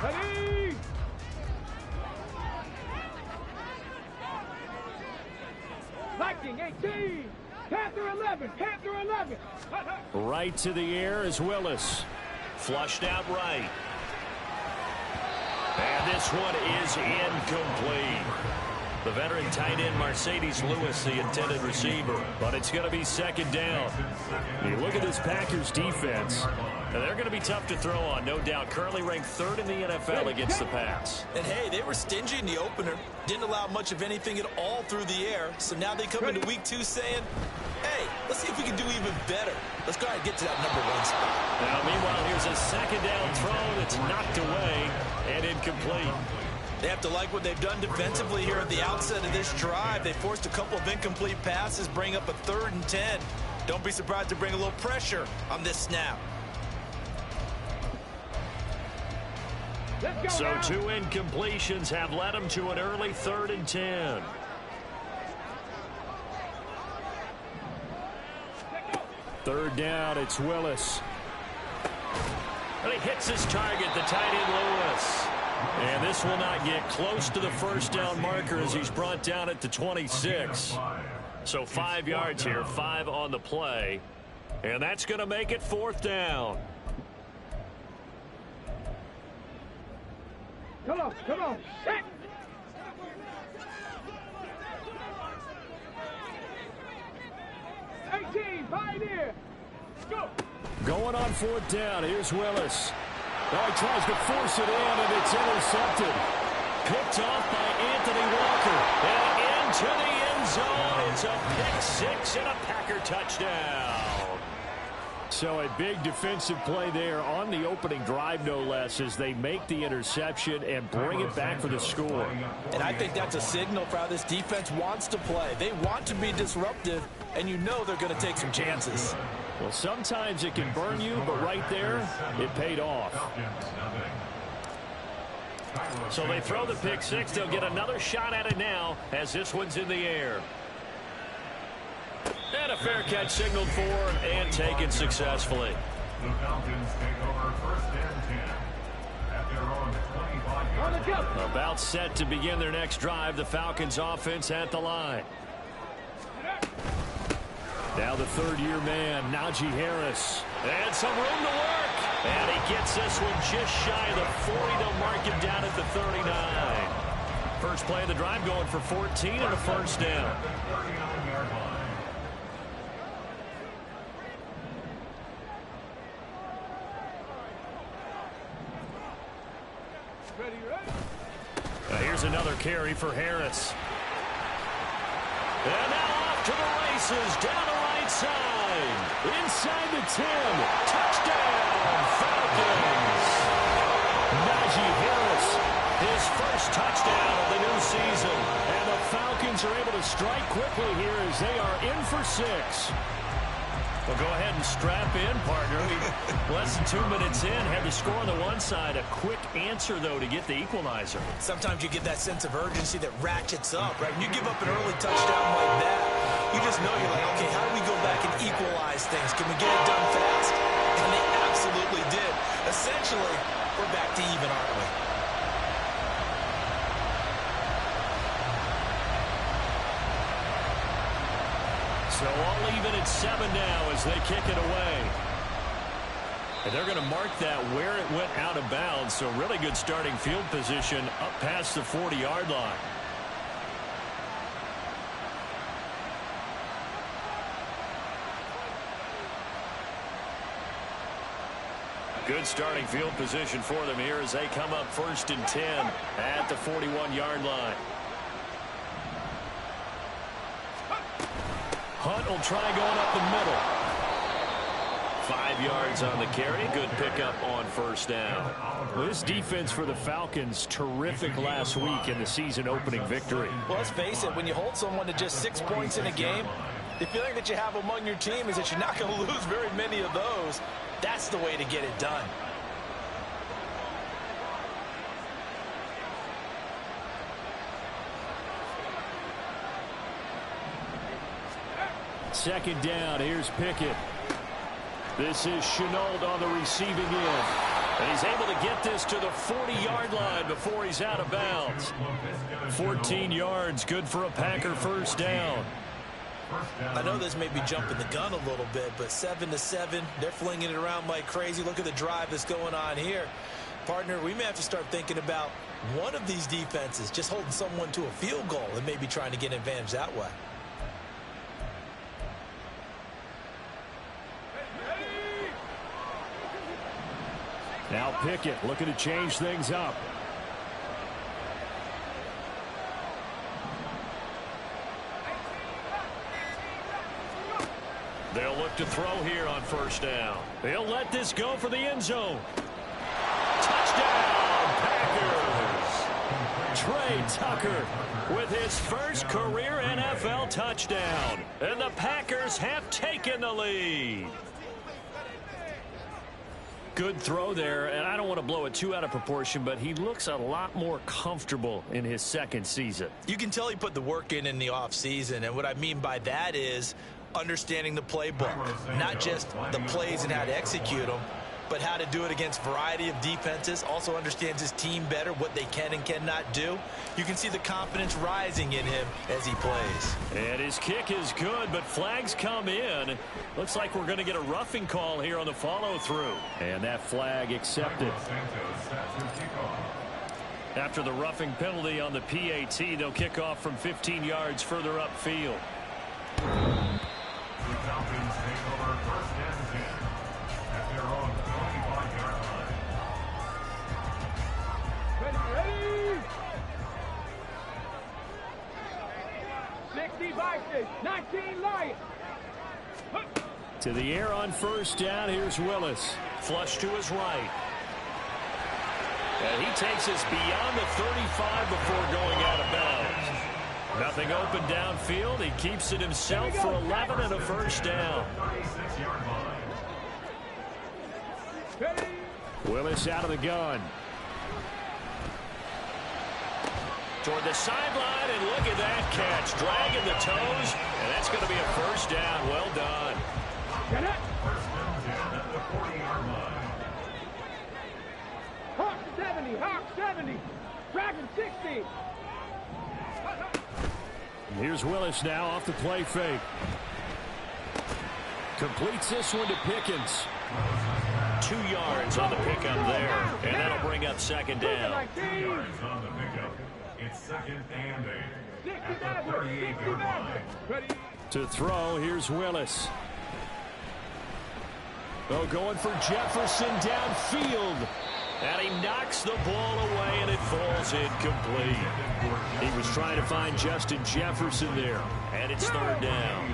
Ready? Viking 18. Panther 11. Panther 11. Right to the air is Willis. Flushed out right. And this one is incomplete. The veteran tight end Mercedes Lewis, the intended receiver. But it's going to be second down. You look at this Packers defense, and they're going to be tough to throw on, no doubt. Currently ranked third in the NFL against the pass. And, hey, they were stingy in the opener. Didn't allow much of anything at all through the air. So now they come into week 2 saying, hey, let's see if we can do even better. Let's go ahead and get to that number 1 spot. Now, meanwhile, here's a second down throw that's knocked away and incomplete. They have to like what they've done defensively here at the outset of this drive. They forced a couple of incomplete passes, bring up a 3rd and 10. Don't be surprised to bring a little pressure on this snap. So 2 incompletions have led them to an early 3rd and 10. Third down, it's Willis. And he hits his target, the tight end Lewis. And this will not get close to the first down marker as he's brought down at the 26. So 5 yards here, 5 on the play. And that's going to make it 4th down. Come on, come on. Set. Pioneer. Go. Going on 4th down. Here's Willis. Oh, he tries to force it in, and it's intercepted. Picked off by Anthony Walker. And into the end zone. It's a pick 6 and a Packer touchdown. So a big defensive play there on the opening drive, no less, as they make the interception and bring it back for the score. And I think that's a signal for how this defense wants to play. They want to be disruptive, and you know they're going to take some chances. Well, sometimes it can burn you, but right there, it paid off. So they throw the pick 6. They'll get another shot at it now as this one's in the air. And a fair catch signaled for and taken successfully. The Falcons take over 1st and 10 at their own 25-yard. About set to begin their next drive. The Falcons offense at the line. Now the 3rd-year man, Najee Harris. And some room to work. And he gets this one just shy of the 40. They'll mark him down at the 39. First play of the drive going for 14 and a first down. Here's another carry for Harris. And now off to the races, down the right side. Inside the 10. Touchdown, Falcons. Najee Harris, his first touchdown of the new season. And the Falcons are able to strike quickly here as they are in for 6. Well, go ahead and strap in, partner. Less than 2 minutes in, have the score on the one side. A quick answer, though, to get the equalizer. Sometimes you get that sense of urgency that ratchets up, right? When you give up an early touchdown like that, you just know you're like, okay, how do we go back and equalize things? Can we get it done fast? And they absolutely did. Essentially, we're back to even, aren't we? So all even at 7 now as they kick it away. And they're going to mark that where it went out of bounds. So really good starting field position up past the 40-yard line. Good starting field position for them here as they come up 1st and 10 at the 41-yard line. Hunt will try going up the middle. 5 yards on the carry. Good pickup on first down. Well, this defense for the Falcons, terrific last week in the season-opening victory. Well, let's face it, when you hold someone to just 6 points in a game, the feeling that you have among your team is that you're not going to lose very many of those. That's the way to get it done. Second down, here's Pickett. This is Chenault on the receiving end. And he's able to get this to the 40-yard line before he's out of bounds. 14 yards, good for a Packer first down. I know this may be jumping the gun a little bit, but 7-7, they're flinging it around like crazy. Look at the drive that's going on here. Partner, we may have to start thinking about one of these defenses just holding someone to a field goal and maybe trying to get an advantage that way. Now Pickett looking to change things up. They'll look to throw here on first down. They'll let this go for the end zone. Touchdown, Packers! Trey Tucker with his first career NFL touchdown. And the Packers have taken the lead. Good throw there, and I don't want to blow it too out of proportion, but he looks a lot more comfortable in his second season. You can tell he put the work in the offseason, and what I mean by that is understanding the playbook, not just the plays and how to execute them, but how to do it against a variety of defenses. Also understands his team better, what they can and cannot do. You can see the confidence rising in him as he plays. And his kick is good, but flags come in. Looks like we're going to get a roughing call here on the follow-through. And that flag accepted. After the roughing penalty on the PAT, they'll kick off from 15 yards further upfield. The Falcons take over first and 10 at their own 25-yard line. Ready, ready! 60 Vikings, 19 Lions. To the air on first down, here's Willis. Flush to his right. And he takes us beyond the 35 before going out of bounds. Nothing open downfield. He keeps it himself for 11 and a first down. Willis out of the gun. Toward the sideline, and look at that catch. Dragging the toes, and that's going to be a first down. Well done. Get it! First and 10 at the 40-yard line. Hawk 70, Hawk 70, Dragon 60. Here's Willis now off the play fake. Completes this one to Pickens. 2 yards on the pickup there, and that'll bring up second down. 2 yards on the pickup. It's second and 8 at the 38-yard line. Ready? To throw, here's Willis. Oh, going for Jefferson downfield. And he knocks the ball away, and it falls incomplete. He was trying to find Justin Jefferson there, and it's third down.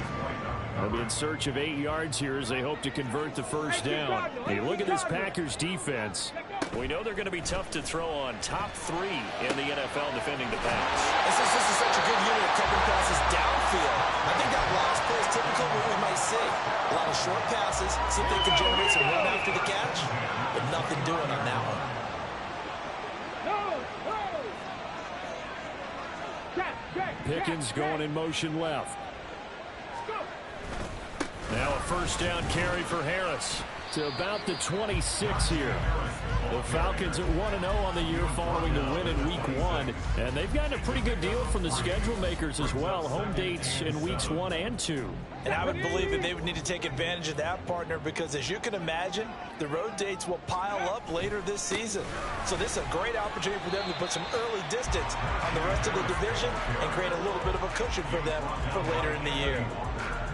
They'll be in search of 8 yards here as they hope to convert the first down. Hey, look at this Packers defense. We know they're going to be tough to throw on. Top 3 in the NFL defending the pass. This is such a good unit of covering passes downfield. I think that last play is typical of what we might see. A lot of short passes, see if they can generate some run after the catch, but nothing doing on that one. Pickens going in motion left. Now a first down carry for Harris to about the 26 here. The Falcons are 1-0 on the year following the win in Week 1. And they've gotten a pretty good deal from the schedule makers as well. Home dates in Weeks 1 and 2. And I would believe that they would need to take advantage of that, partner, because as you can imagine, the road dates will pile up later this season. So this is a great opportunity for them to put some early distance on the rest of the division and create a little bit of a cushion for them for later in the year.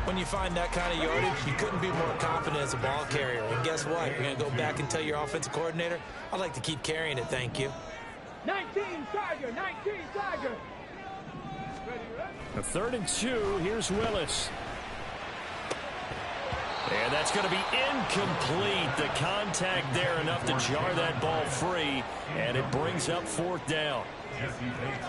When you find that kind of yardage, you couldn't be more confident as a ball carrier. And guess what? You're going to go back and tell your offensive coordinator, I'd like to keep carrying it, thank you. 19 Tiger, 19 Tiger. A 3rd and 2, here's Willis. And that's going to be incomplete. The contact there enough to jar that ball free, and it brings up 4th down.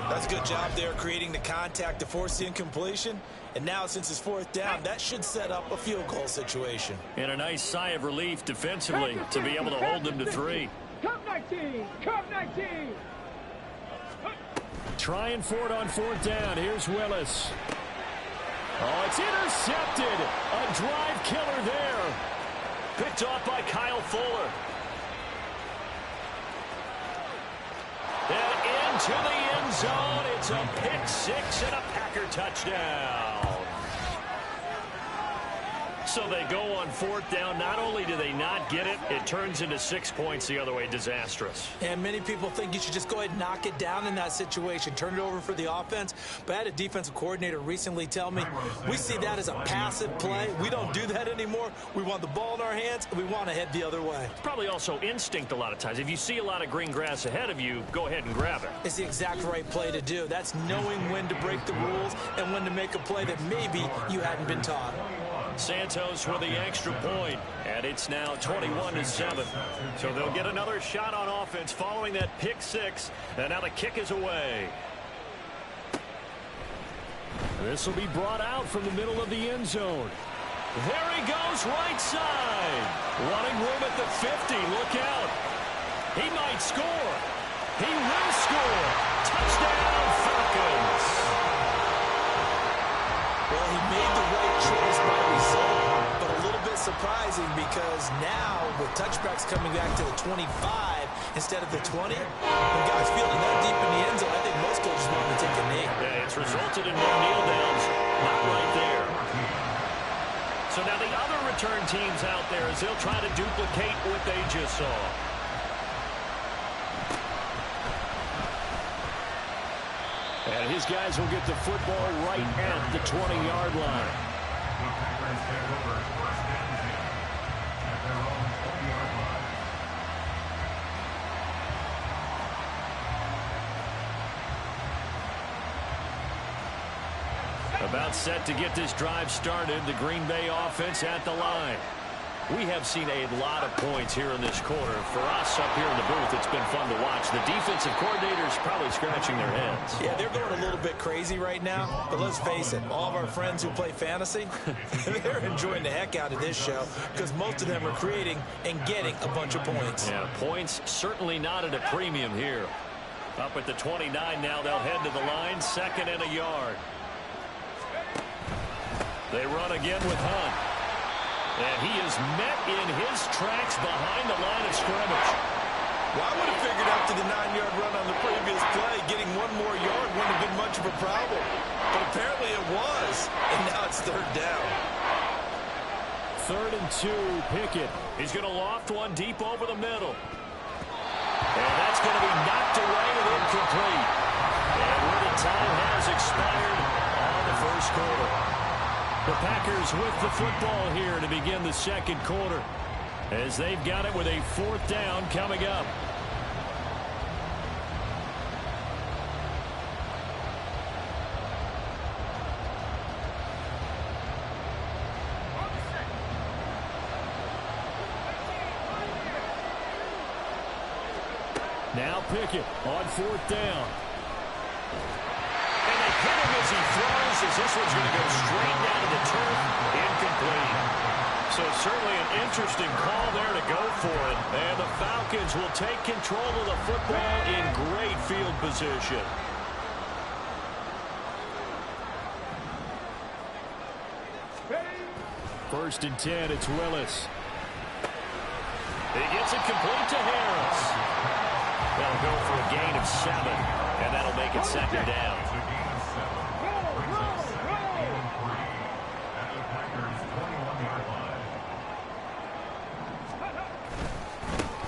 That's a good job there creating the contact to force the incompletion. And now since it's 4th down, that should set up a field goal situation. And a nice sigh of relief defensively to be able to hold them to 3. Cup 19, Cup 19. Trying for it on 4th down. Here's Willis. Oh, it's intercepted. A drive killer there. Picked off by Kyle Fuller. into the end zone. It's a pick six and a Packer touchdown. So they go on fourth down. Not only do they not get it, it turns into 6 points the other way. Disastrous. And many people think you should just go ahead and knock it down in that situation. Turn it over for the offense. But I had a defensive coordinator recently tell me, we see that as a passive play. We don't do that anymore. We want the ball in our hands, and we want to head the other way. It's probably also instinct a lot of times. If you see a lot of green grass ahead of you, go ahead and grab it. It's the exact right play to do. That's knowing when to break the rules and when to make a play that maybe you hadn't been taught. Santos with the extra point, and it's now 21-7. So they'll get another shot on offense following that pick six, and now the kick is away. This will be brought out from the middle of the end zone. There he goes, right side. Running room at the 50. Look out. He might score. He will score. Touchdown, Falcons. Well, he made the right choice by result, but a little bit surprising because now with touchbacks coming back to the 25 instead of the 20, when guys feeling that deep in the end zone, I think most coaches want to take a knee. Yeah, it's resulted in more kneel downs. Not right there. So now the other return teams out there as they'll try to duplicate what they just saw. And his guys will get the football right at the 20-yard line. The Packers take over first and 10 at their own 20-yard line. About set to get this drive started, the Green Bay offense at the line. We have seen a lot of points here in this quarter. For us up here in the booth, it's been fun to watch. The defensive coordinators probably scratching their heads. Yeah, they're going a little bit crazy right now, but let's face it, all of our friends who play fantasy, they're enjoying the heck out of this show because most of them are creating and getting a bunch of points. Yeah, points certainly not at a premium here. Up at the 29 now, they'll head to the line, second and a yard. They run again with Hunt. And he is met in his tracks behind the line of scrimmage. Well, I would have figured after the 9-yard run on the previous play, getting one more yard wouldn't have been much of a problem. But apparently it was, and now it's third down. 3rd and 2, Pickett. He's going to loft one deep over the middle. And that's going to be knocked away and incomplete. And where the time has expired on the first quarter. The Packers with the football here to begin the second quarter as they've got it with a 4th down coming up. Now Pickett on 4th down. Hit him as he throws, as this one's going to go straight down to the turf, incomplete. So certainly an interesting call there to go for it. And the Falcons will take control of the football in great field position. First and 10, it's Willis. He gets it complete to Harris. They'll go for a gain of 7, and that'll make it second down.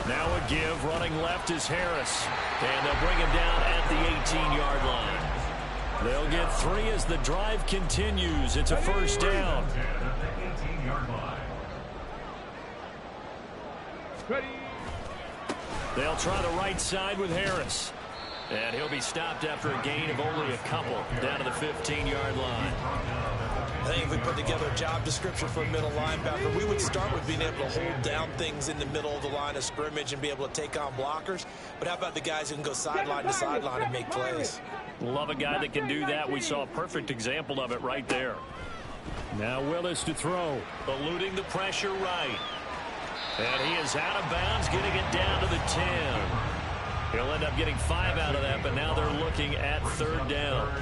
Now a give, running left is Harris. And they'll bring him down at the 18-yard line. They'll get 3 as the drive continues. It's a first down. They'll try the right side with Harris. And he'll be stopped after a gain of only a couple down to the 15-yard line. I think if we put together a job description for a middle linebacker, we would start with being able to hold down things in the middle of the line of scrimmage and be able to take on blockers. But how about the guys who can go sideline to sideline and make plays? Love a guy that can do that. We saw a perfect example of it right there. Now Willis to throw. Eluding the pressure right. And he is out of bounds, getting it down to the 10. He'll end up getting 5 out of that, but now they're looking at 3rd down.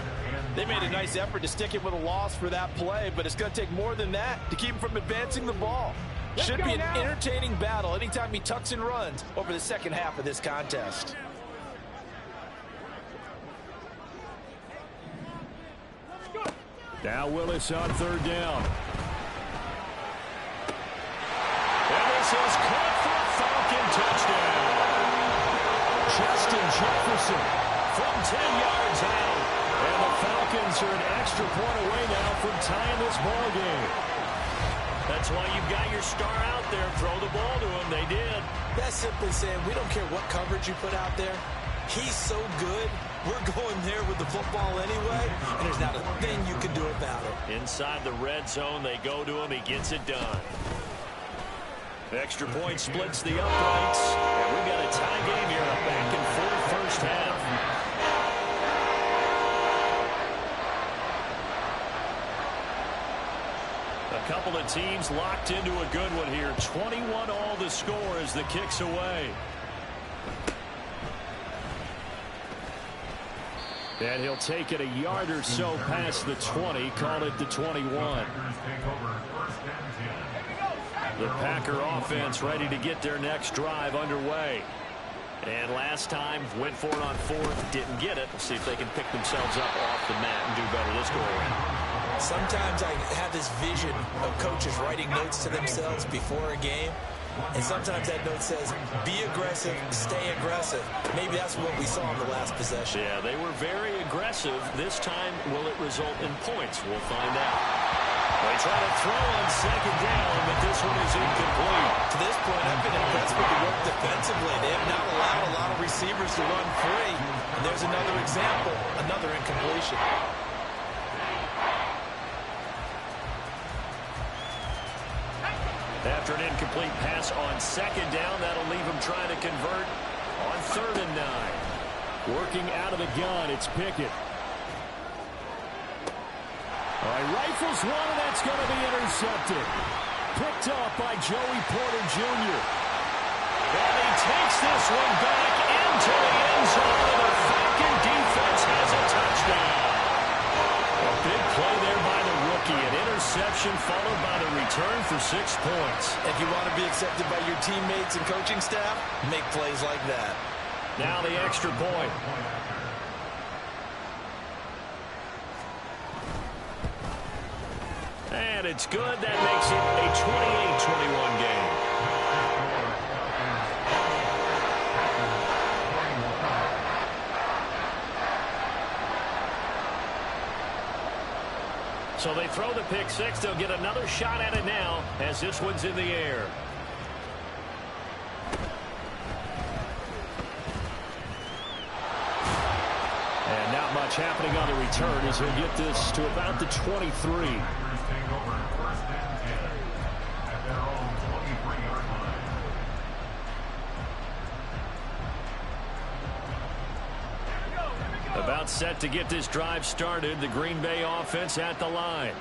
They made a nice effort to stick him with a loss for that play, but it's going to take more than that to keep him from advancing the ball. Should be an entertaining battle anytime he tucks and runs over the second half of this contest. Now Willis on third down. And this is caught for a Falcon touchdown. Justin Jefferson from 10 yards out. And the Falcons are an extra point away now from tying this ball game. That's why you've got your star out there. Throw the ball to him. They did. That's simply saying we don't care what coverage you put out there. He's so good. We're going there with the football anyway, and there's not a thing you can do about it. Inside the red zone, they go to him. He gets it done. Extra point splits the uprights. And we've got a tie game here, a back-and-forth first half. A couple of teams locked into a good one here. 21 all the score as the kick's away. And he'll take it a yard or so past the 20, call it the 21. The Packer offense ready to get their next drive underway. And last time, went for it on fourth, didn't get it. We'll see if they can pick themselves up off the mat and do better this go around. Sometimes I have this vision of coaches writing notes to themselves before a game. And sometimes that note says, be aggressive, stay aggressive. Maybe that's what we saw in the last possession. Yeah, they were very aggressive. This time, will it result in points? We'll find out. They try to throw on second down, but this one is incomplete. To this point, I've been impressed with the work defensively. They have not allowed a lot of receivers to run free. And there's another example, another incompletion. After an incomplete pass on second down, that'll leave him trying to convert on 3rd and 9. Working out of the gun, it's Pickett. All right, rifles one, and that's going to be intercepted. Picked up by Joey Porter Jr. And he takes this one back into the end zone, and the Falcon defense has a touchdown. A big play there by the rookie. An interception followed by the return for 6 points. If you want to be accepted by your teammates and coaching staff, make plays like that. Now the extra point. And it's good. That makes it a 28-21 game. So they throw the pick six. They'll get another shot at it now as this one's in the air. And not much happening on the return as he'll get this to about the 23. About set to get this drive started. The Green Bay offense at the line.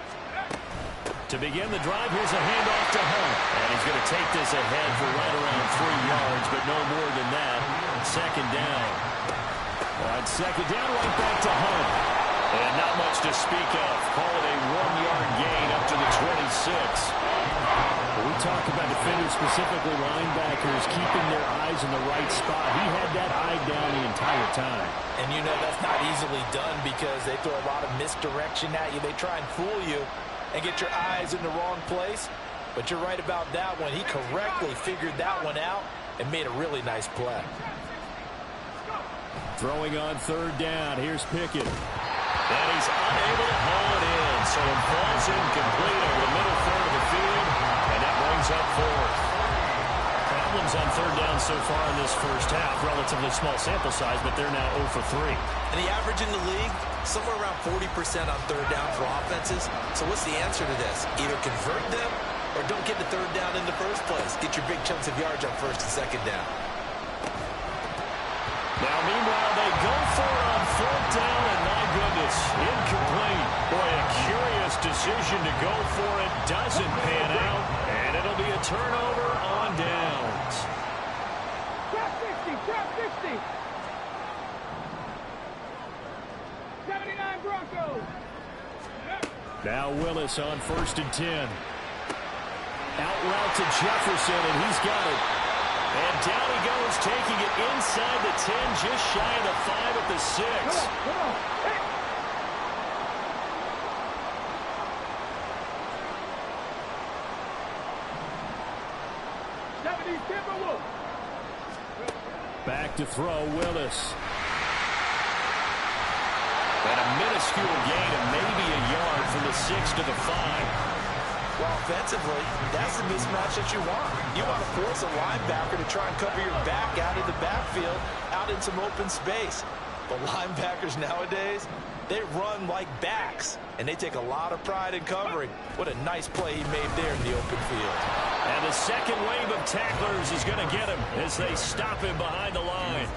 To begin the drive, here's a handoff to Hunt. And he's going to take this ahead for right around 3 yards, but no more than that. Second down. On second down, right back to Hunt. And not much to speak of. Call it a 1-yard gain up to the 26. We talk about defenders, specifically linebackers, keeping their eyes in the right spot. He had that eye down the entire time. And you know that's not easily done because they throw a lot of misdirection at you. They try and fool you and get your eyes in the wrong place. But you're right about that one. He correctly figured that one out and made a really nice play. Throwing on third down. Here's Pickett. And he's unable to haul it in. So it falls incomplete over the middle third of the field. And that brings up fourth. Problems on third down so far in this first half. Relatively small sample size, but they're now 0 for 3. And the average in the league, somewhere around 40% on third down for offenses. So what's the answer to this? Either convert them or don't get the third down in the first place. Get your big chunks of yards on first and second down. Now, meanwhile, they go for it on fourth down, and my goodness, incomplete. Boy, a curious decision to go for it. Doesn't pan out, and it'll be a turnover on downs. Trap 60, trap 60. 79 Broncos. Now Willis on 1st and 10. Out route to Jefferson, and he's got it. And down he goes, taking it inside the 10, just shy of the 5 at the 6. Come on. Hey. Back to throw, Willis. And a minuscule gain of maybe a yard from the 6 to the 5. Well, offensively, that's the mismatch that you want. You want to force a linebacker to try and cover your back out in the backfield, out in some open space. But linebackers nowadays, they run like backs, and they take a lot of pride in covering. What a nice play he made there in the open field. And the second wave of tacklers is going to get him as they stop him behind the line.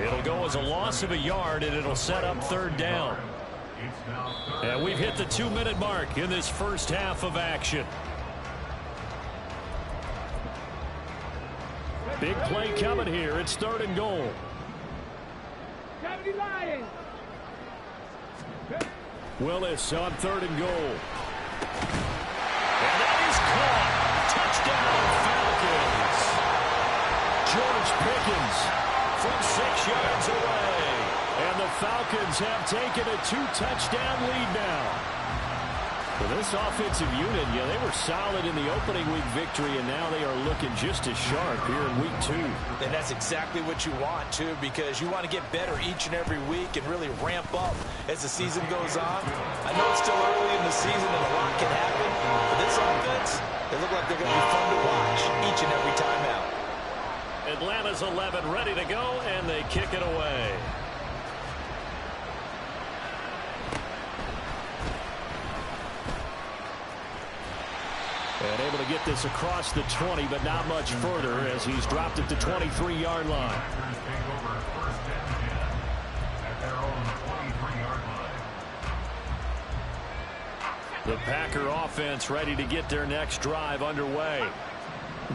It'll go as a loss of a yard, and it'll set up third down. And we've hit the 2-minute mark in this first half of action. Big play coming here. It's 3rd and goal. Willis on 3rd and goal. And that is caught. Touchdown, Falcons. George Pickens from 6 yards away. And the Falcons have taken a 2-touchdown lead now. For this offensive unit, yeah, they were solid in the opening week victory, and now they are looking just as sharp here in week 2. And that's exactly what you want, too, because you want to get better each and every week and really ramp up as the season goes on. I know it's still early in the season and a lot can happen, but this offense, they look like they're going to be fun to watch each and every time out. Atlanta's 11 ready to go, and they kick it away. And able to get this across the 20, but not much further as he's dropped at the 23-yard line. The Packer offense ready to get their next drive underway.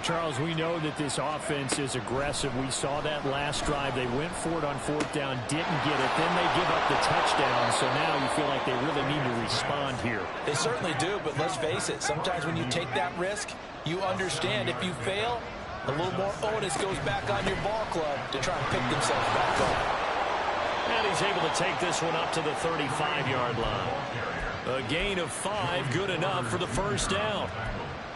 Charles, we know that this offense is aggressive. We saw that last drive. They went for it on 4th down, didn't get it. Then they give up the touchdown. So now you feel like they really need to respond here. They certainly do, but let's face it. Sometimes when you take that risk, you understand if you fail, a little more onus goes back on your ball club to try and pick themselves back up. And he's able to take this one up to the 35-yard line. A gain of 5, good enough for the first down.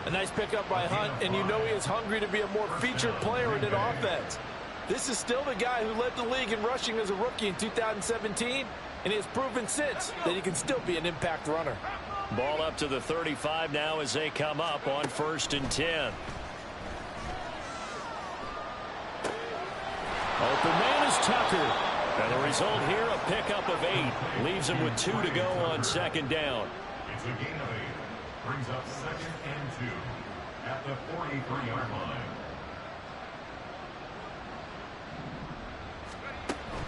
A nice pickup by Hunt, and you know he is hungry to be a more featured player in an offense. This is still the guy who led the league in rushing as a rookie in 2017, and he has proven since that he can still be an impact runner. Ball up to the 35 now as they come up on 1st and 10. Open man is Tucker. And the result here, a pickup of 8. Leaves him with 2 to go on 2nd down. It's a gain of 8. Brings up 2nd and 2 at the 43-yard line.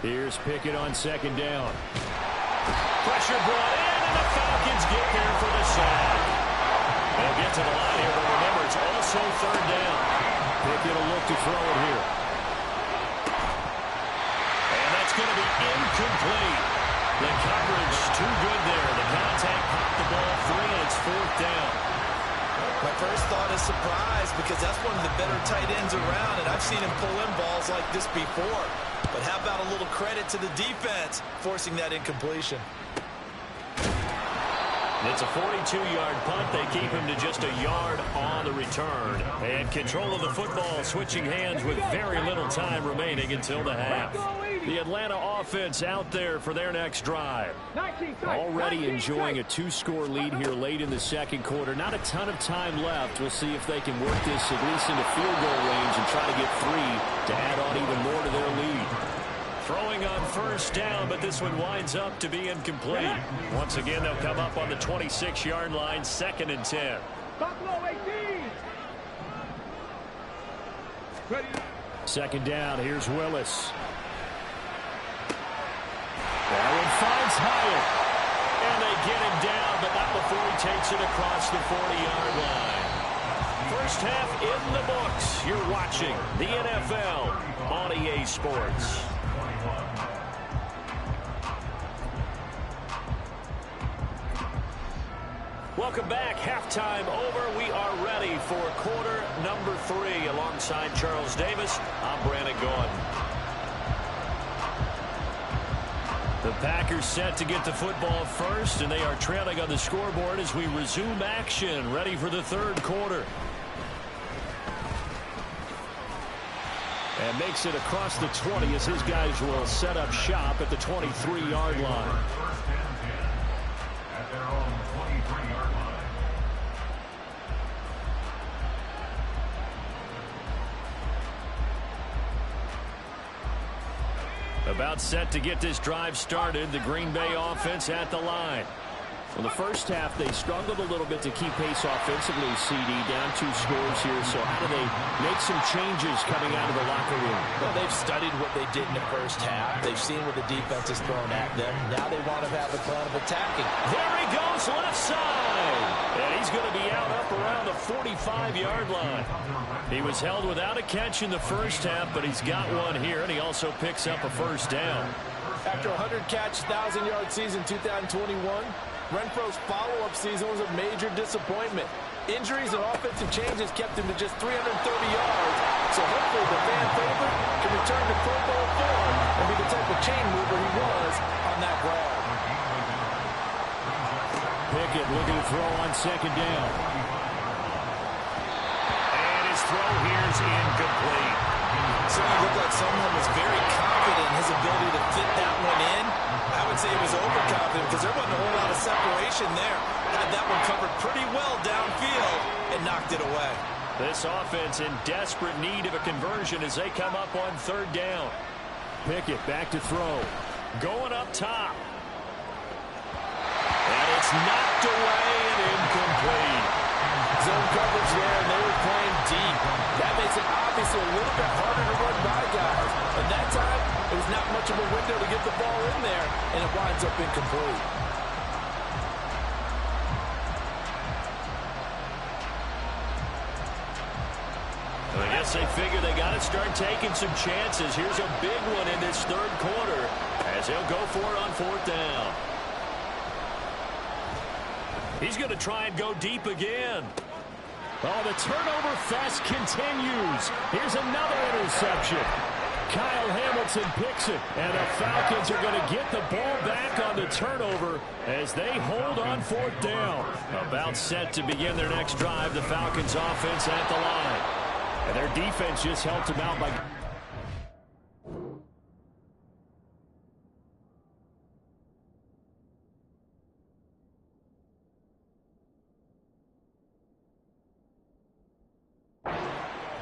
Here's Pickett on 2nd down. Pressure brought in, and the Falcons get there for the sack. They'll get to the line here, but remember, it's also 3rd down. Pickett will look to throw it here. And that's going to be incomplete. The coverage too good there. The contact popped the ball free, and it's 4th down. My first thought is surprise because that's one of the better tight ends around, and I've seen him pull in balls like this before. But how about a little credit to the defense forcing that incompletion? It's a 42-yard punt. They keep him to just a yard on the return. And control of the football switching hands with very little time remaining until the half. The Atlanta offense out there for their next drive. Already enjoying a 2-score lead here late in the 2nd quarter. Not a ton of time left. We'll see if they can work this at least into field goal range and try to get 3 to add on even more to their lead. Throwing on 1st down, but this one winds up to be incomplete. Once again, they'll come up on the 26-yard line, 2nd and 10. Buffalo 18. Ready. 2nd down, here's Willis. That one finds Hyatt. And they get him down, but not before he takes it across the 40-yard line. First half in the books. You're watching the NFL on EA Sports. Welcome back. Halftime over. We are ready for quarter number 3. Alongside Charles Davis, I'm Brandon Gordon. The Packers set to get the football first, and they are trailing on the scoreboard as we resume action, ready for the 3rd quarter. And makes it across the 20 as his guys will set up shop at the 23-yard line. First and 10 at their own 23-yard line. About set to get this drive started. The Green Bay offense at the line. Well, the first half, they struggled a little bit to keep pace offensively, CD, down 2 scores here. So how do they make some changes coming out of the locker room? Well, they've studied what they did in the first half. They've seen what the defense has thrown at them. Now they want to have a plan of attacking. There he goes, left side. And he's going to be out up around the 45-yard line. He was held without a catch in the first half, but he's got one here, and he also picks up a first down. After a 100-catch, 1,000-yard season 2021, Renfro's follow-up season was a major disappointment. Injuries and offensive changes kept him to just 330 yards, so hopefully the fan favorite can return to Pro Bowl form and be the type of chain mover he was on that ground. Pickett looking to throw on second down. And his throw here is incomplete. Certainly looked like someone was very confident in his ability to fit that one in. I would say he was overconfident because there wasn't a whole lot of separation there. Had that one covered pretty well downfield and knocked it away. This offense in desperate need of a conversion as they come up on third down. Pickett back to throw. Going up top. And it's knocked away and incomplete. Zone coverage there, and they were playing deep. That makes it obviously a little bit harder to run by guys. And that time, it was not much of a window to get the ball in there, and it winds up incomplete. I guess they figure they got to start taking some chances. Here's a big one in this third quarter as he'll go for it on fourth down. He's going to try and go deep again. Oh, the turnover fest continues. Here's another interception. Kyle Hamilton picks it, and the Falcons are going to get the ball back on the turnover as they hold on fourth down. About set to begin their next drive, the Falcons offense at the line. And their defense just helped them out by...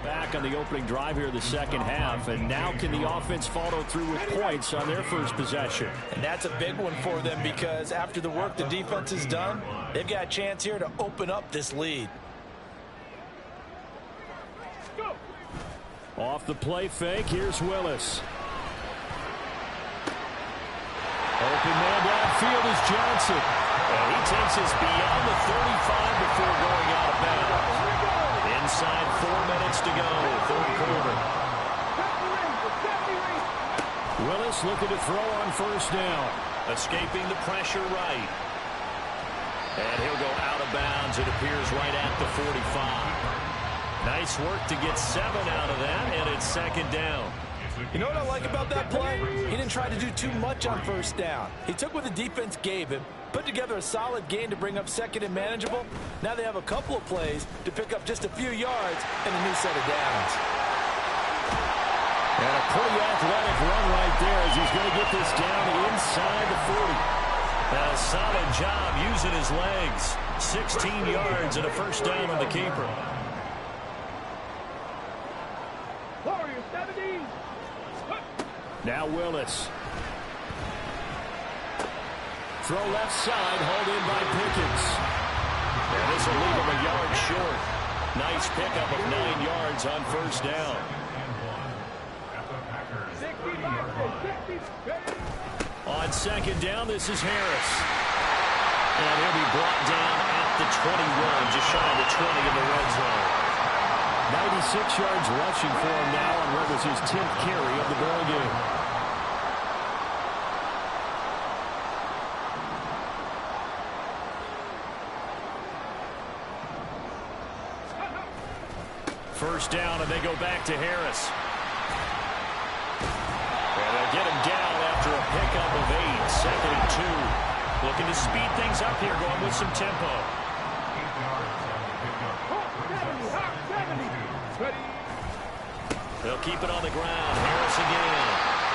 back on the opening drive here of the second half, and now can the offense follow through with points on their first possession? And that's a big one for them because after the work the defense has done, they've got a chance here to open up this lead. Off the play fake, here's Willis. Open man downfield is Johnson. And he takes us beyond the 35 before going out of bounds. Inside 4 minutes to go, third quarter. Willis looking to throw on first down. Escaping the pressure right. And he'll go out of bounds, it appears, right at the 45. Nice work to get 7 out of that, and it's second down. You know what I like about that play? He didn't try to do too much on first down. He took what the defense gave him, put together a solid gain to bring up second and manageable. Now they have a couple of plays to pick up just a few yards and a new set of downs. And a pretty athletic run right there as he's going to get this down inside the 40. A solid job using his legs. 16 yards and a first down on the keeper. Now Willis. Throw left side, hauled in by Pickens. And this will leave him a yard short. Nice pickup of 9 yards on first down. On second down, this is Harris. And he'll be brought down at the 21, just shy of the 20 in the red zone. 96 yards rushing for him now on what was his 10th carry of the ball game. First down, and they go back to Harris. And they'll get him down after a pickup of 8, second and 2. Looking to speed things up here, going with some tempo. They'll they'll keep it on the ground. Harris again.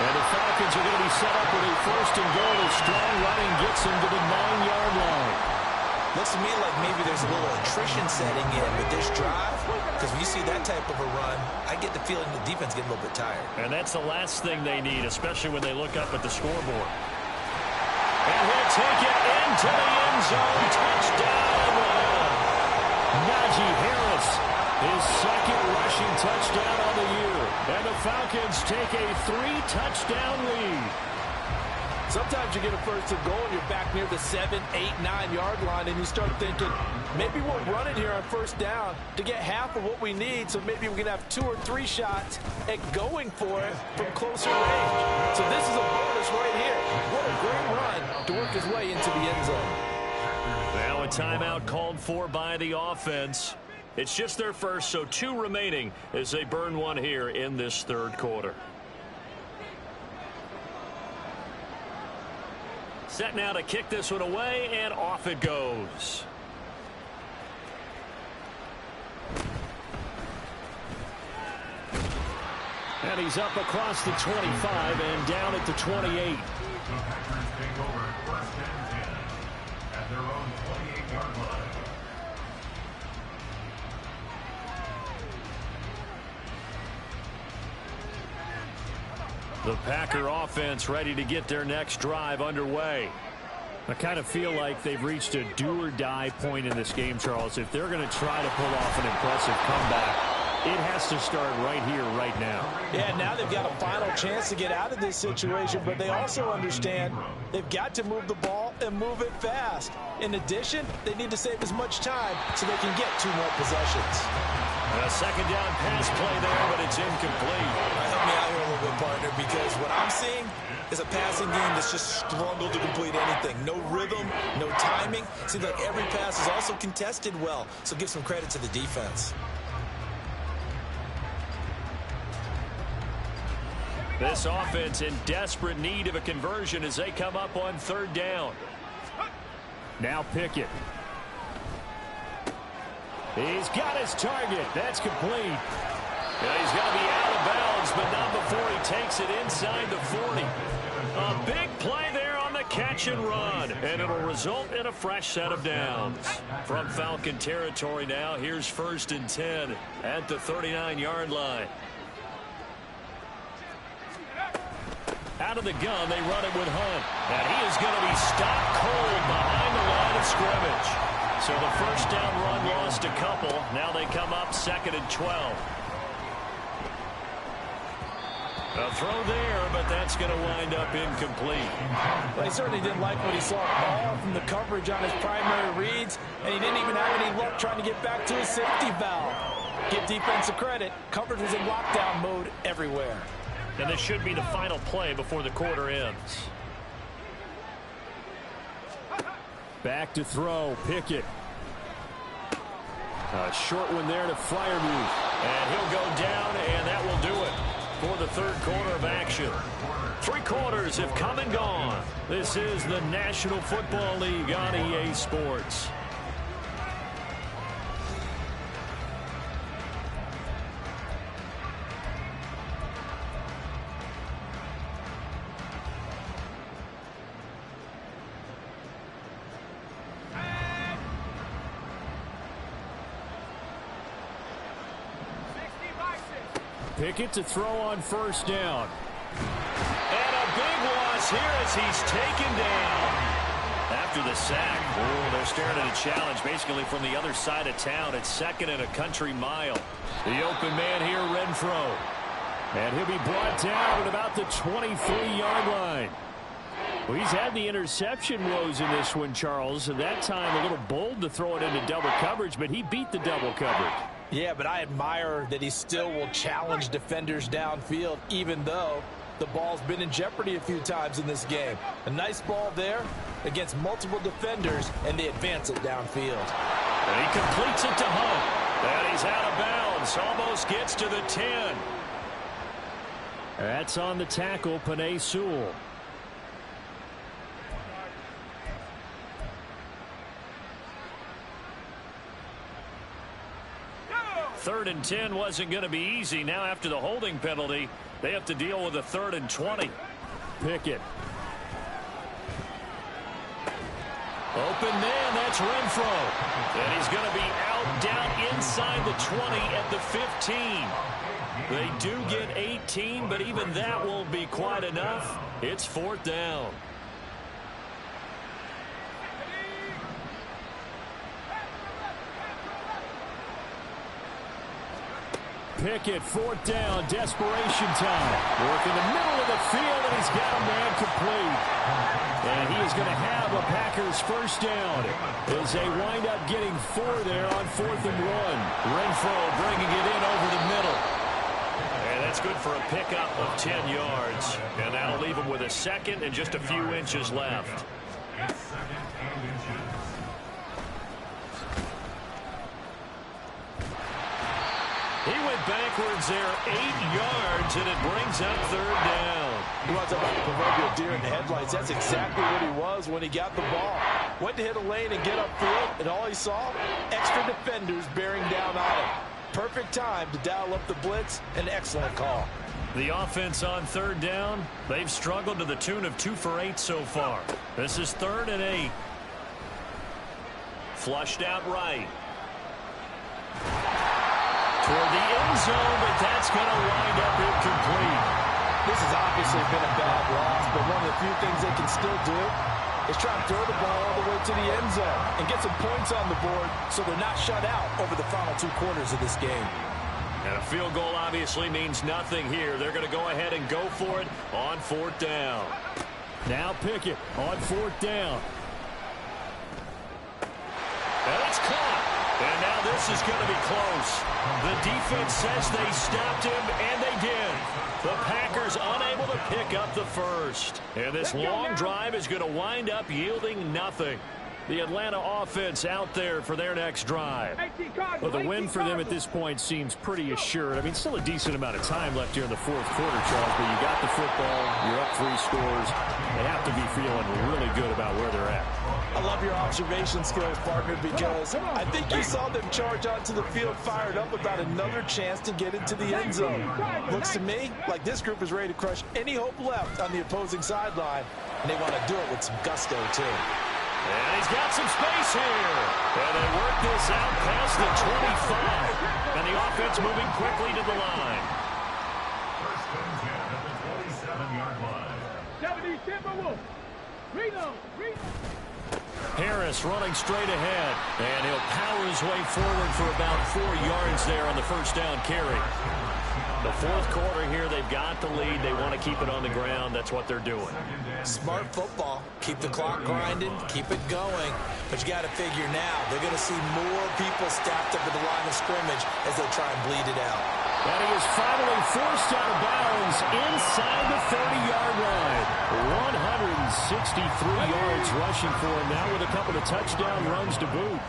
And the Falcons are going to be set up with a first and goal. A strong running gets them to the 9-yard line. Looks to me like maybe there's a little attrition setting in with this drive, because when you see that type of a run, I get the feeling the defense getting a little bit tired. And that's the last thing they need, especially when they look up at the scoreboard. And he'll take it into the end zone. Touchdown. Najee Harris, his second rushing touchdown on the year. And the Falcons take a 3-touchdown lead. Sometimes you get a first and goal, and you're back near the 7, 8, 9-yard line, and you start thinking, maybe we'll run it here on first down to get half of what we need, so maybe we can have 2 or 3 shots at going for it from closer range. So this is a bonus right here. What a great run to work his way into the end zone. Now a timeout called for by the offense. It's just their first, so 2 remaining as they burn one here in this third quarter. Set now to kick this one away, and off it goes. And he's up across the 25 and down at the 28. The Packers take over first and 10 at their own 28-yard line. The Packer offense ready to get their next drive underway. I kind of feel like they've reached a do-or-die point in this game, Charles. If they're going to try to pull off an impressive comeback, it has to start right here, right now. Yeah, now they've got a final chance to get out of this situation, but they also understand they've got to move the ball and move it fast. In addition, they need to save as much time so they can get 2 more possessions. A second down pass play there, but it's incomplete. Help me out here a little bit, partner, because what I'm seeing is a passing game that's just struggled to complete anything. No rhythm, no timing. Seems like every pass is also contested well, so give some credit to the defense. This offense in desperate need of a conversion as they come up on third down. Now Pickett. He's got his target. That's complete. Yeah, he's going to be out of bounds, but not before he takes it inside the 40. A big play there on the catch and run, and it'll result in a fresh set of downs. From Falcon territory now, here's first and 10 at the 39-yard line. Out of the gun, they run it with Hunt. And he is going to be stopped cold behind the line of scrimmage. So the first down run lost a couple. Now they come up second and 12. A throw there, but that's going to wind up incomplete. Well, he certainly didn't like what he saw all from the coverage on his primary reads, and he didn't even have any luck trying to get back to his safety valve. Give defensive credit. Coverage was in lockdown mode everywhere. And this should be the final play before the quarter ends. Back to throw. Pickett. A short one there to Freiermuth. And he'll go down, and that will do it for the third quarter of action. 3 quarters have come and gone. This is the National Football League on EA Sports. Pickett to throw on first down. And a big loss here as he's taken down. After the sack, they're staring at a challenge basically from the other side of town. It's second and a country mile. The open man here, Renfro. And he'll be brought down at about the 23-yard line. Well, he's had the interception woes in this one, Charles, and that time a little bold to throw it into double coverage, but he beat the double coverage. Yeah, but I admire that he still will challenge defenders downfield, even though the ball's been in jeopardy a few times in this game. A nice ball there against multiple defenders, and they advance it downfield. And he completes it to Hunt. And he's out of bounds. Almost gets to the 10. That's on the tackle, Penei Sewell. 3rd and 10 wasn't going to be easy. Now after the holding penalty, they have to deal with a 3rd and 20. Pickett. Open man, that's Renfro. And he's going to be out down inside the 20 at the 15. They do get 18, but even that won't be quite enough. It's 4th down. Pickett, 4th down, desperation time. Work in the middle of the field, and he's got a man complete. And he is going to have a Packers 1st down as they wind up getting 4 there on 4th and 1. Renfro bringing it in over the middle. And that's good for a pickup of 10 yards. And that'll leave him with a 2nd and just a few inches left. He went backwards there 8 yards, and it brings up 3rd down. You want to talk about the proverbial deer in the headlights? That's exactly what he was when he got the ball. Went to hit a lane and get upfield, and all he saw, extra defenders bearing down on him. Perfect time to dial up the blitz. An excellent call. The offense on 3rd down, they've struggled to the tune of 2 for 8 so far. This is 3rd and 8. Flushed out right. Toward the end zone, but that's going to wind up incomplete. This has obviously been a bad loss, but one of the few things they can still do is try to throw the ball all the way to the end zone and get some points on the board so they're not shut out over the final 2 quarters of this game. And a field goal obviously means nothing here. They're going to go ahead and go for it on 4th down. Now Pickett on 4th down. And it's caught. And now this is going to be close. The defense says they stopped him, and they did. The Packers unable to pick up the 1st. And this long drive is going to wind up yielding nothing. The Atlanta offense out there for their next drive. Well, the win for them at this point seems pretty assured. I mean, still a decent amount of time left here in the 4th quarter, Charles, but you got the football, you're up 3 scores. They have to be feeling really good about where they're at. I love your observation skills, partner, because I think you saw them charge onto the field fired up about another chance to get into the end zone. Looks to me like this group is ready to crush any hope left on the opposing sideline, and they want to do it with some gusto, too. And he's got some space here. And they work this out past the 25. And the offense moving quickly to the line. 1st and 10 at the 27-yard line. 70 Timberwolves. Reload. Harris running straight ahead. And he'll power his way forward for about 4 yards there on the 1st down carry. The 4th quarter here, they've got the lead. They want to keep it on the ground. That's what they're doing. Smart football. Keep the clock grinding. Keep it going. But you got to figure now, they're going to see more people stacked up at the line of scrimmage as they try and bleed it out. And he is finally forced out of bounds inside the 30-yard line. 163 yards rushing for him now with a couple of touchdown runs to boot.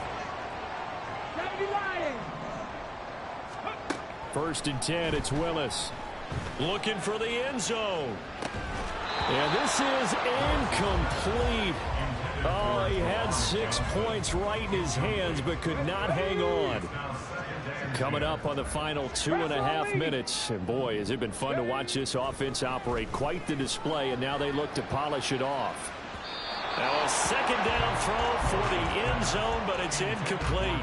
70 Lions. 1st and 10, it's Willis. Looking for the end zone. And this is incomplete. Oh, he had 6 points right in his hands, but could not hang on. Coming up on the final 2.5 minutes. And boy, has it been fun to watch this offense operate. Quite the display, and now they look to polish it off. Now a 2nd down throw for the end zone, but it's incomplete.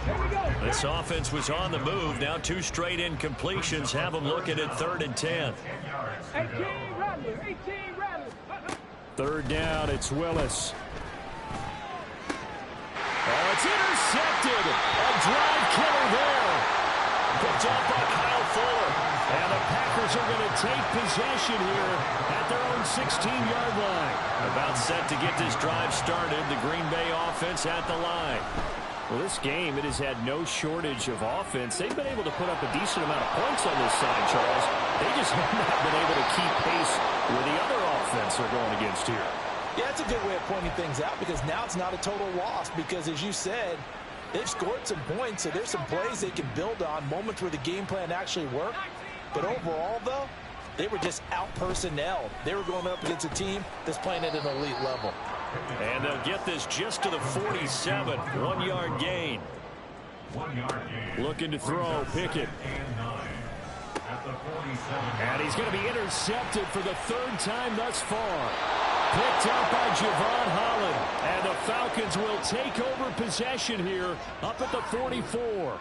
This offense was on the move. Now 2 straight incompletions have them looking at 3rd and 10. 18 Rattlers. 3rd down, it's Willis. Oh, it's intercepted. A drive killer there. Picked up by Kyle Fuller. And the Packers are going to take possession here at their own 16-yard line. About set to get this drive started. The Green Bay offense at the line. Well, this game, it has had no shortage of offense. They've been able to put up a decent amount of points on this side, Charles. They just have not been able to keep pace with the other offense they're going against here. Yeah, that's a good way of pointing things out because now it's not a total loss because, as you said, they've scored some points, so there's some plays they can build on, moments where the game plan actually worked. But overall, though, they were just out-personnel. They were going up against a team that's playing at an elite level. And they'll get this just to the 47, 1-yard gain. 1 yard gain. Looking to throw, Pickett. And 9 at the 47. And he's going to be intercepted for the third time thus far. Picked up by Javon Holland. And the Falcons will take over possession here up at the 44.